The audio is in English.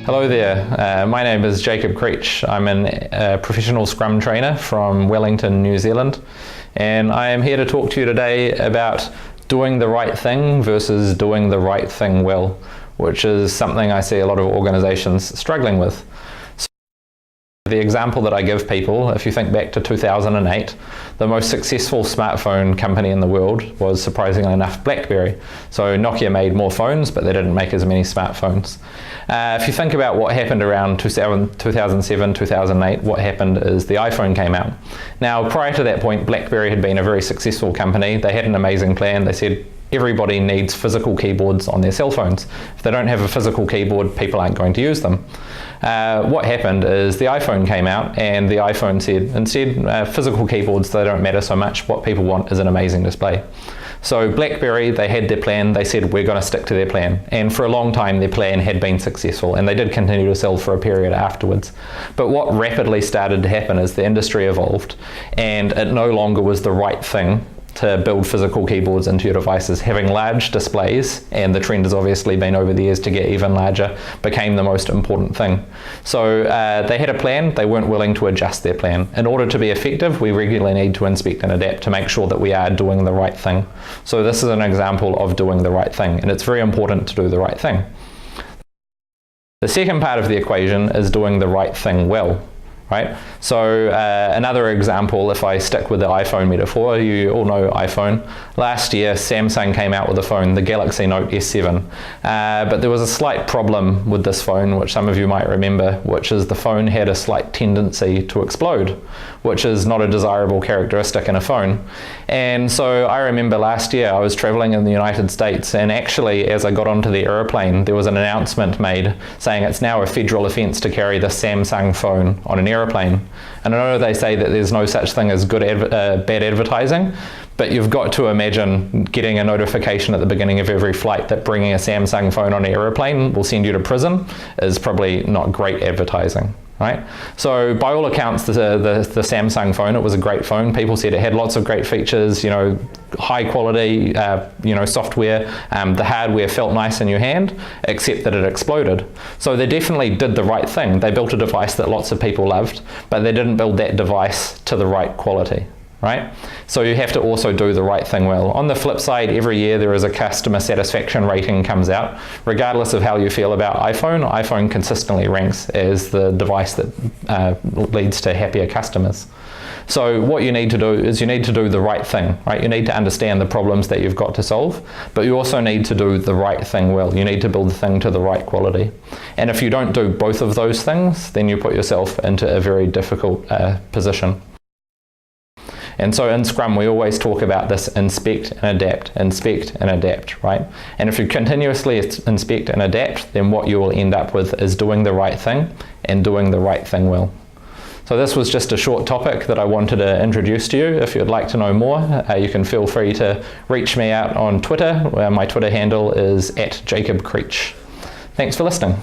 Hello there, my name is Jacob Creech. I'm a professional Scrum trainer from Wellington, New Zealand, and I am here to talk to you today about doing the right thing versus doing the right thing well, which is something I see a lot of organizations struggling with. The example that I give people, if you think back to 2008, the most successful smartphone company in the world was, surprisingly enough, BlackBerry. So Nokia made more phones, but they didn't make as many smartphones. If you think about what happened around 2007, 2008, what happened is the iPhone came out. Now, prior to that point, BlackBerry had been a very successful company. They had an amazing plan. They said, everybody needs physical keyboards on their cell phones. If they don't have a physical keyboard, people aren't going to use them. What happened is the iPhone came out, and the iPhone said, instead, physical keyboards, they don't matter so much. What people want is an amazing display. So BlackBerry, they had their plan. They said, we're going to stick to their plan. And for a long time, their plan had been successful, and they did continue to sell for a period afterwards. But what rapidly started to happen is the industry evolved, and it no longer was the right thing to build physical keyboards into your devices. Having large displays, and the trend has obviously been over the years to get even larger, became the most important thing. So they had a plan, they weren't willing to adjust their plan. In order to be effective, we regularly need to inspect and adapt to make sure that we are doing the right thing. So this is an example of doing the right thing, and it's very important to do the right thing. The second part of the equation is doing the right thing well. Right? So another example, if I stick with the iPhone metaphor, you all know iPhone. Last year, Samsung came out with a phone, the Galaxy Note S7. But there was a slight problem with this phone, which some of you might remember, which is the phone had a slight tendency to explode, which is not a desirable characteristic in a phone. And so I remember last year I was traveling in the United States, and actually as I got onto the airplane, there was an announcement made saying it's now a federal offence to carry the Samsung phone on an airplane. And I know they say that there's no such thing as bad advertising, but you've got to imagine getting a notification at the beginning of every flight that bringing a Samsung phone on an airplane will send you to prison is probably not great advertising. Right? So by all accounts, the Samsung phone, it was a great phone. People said it had lots of great features, you know, high quality, software. The hardware felt nice in your hand, except that it exploded. So they definitely did the right thing. They built a device that lots of people loved, but they didn't build that device to the right quality. Right? So you have to also do the right thing well. On the flip side, every year there is a customer satisfaction rating comes out. Regardless of how you feel about iPhone consistently ranks as the device that leads to happier customers. So what you need to do is you need to do the right thing, right? You need to understand the problems that you've got to solve, but you also need to do the right thing well. You need to build the thing to the right quality. And if you don't do both of those things, then you put yourself into a very difficult position. And so in Scrum, we always talk about this inspect and adapt, right? And if you continuously inspect and adapt, then what you will end up with is doing the right thing and doing the right thing well. So this was just a short topic that I wanted to introduce to you. If you'd like to know more, you can feel free to reach me out on Twitter, where my Twitter handle is @JacobCreech. Thanks for listening.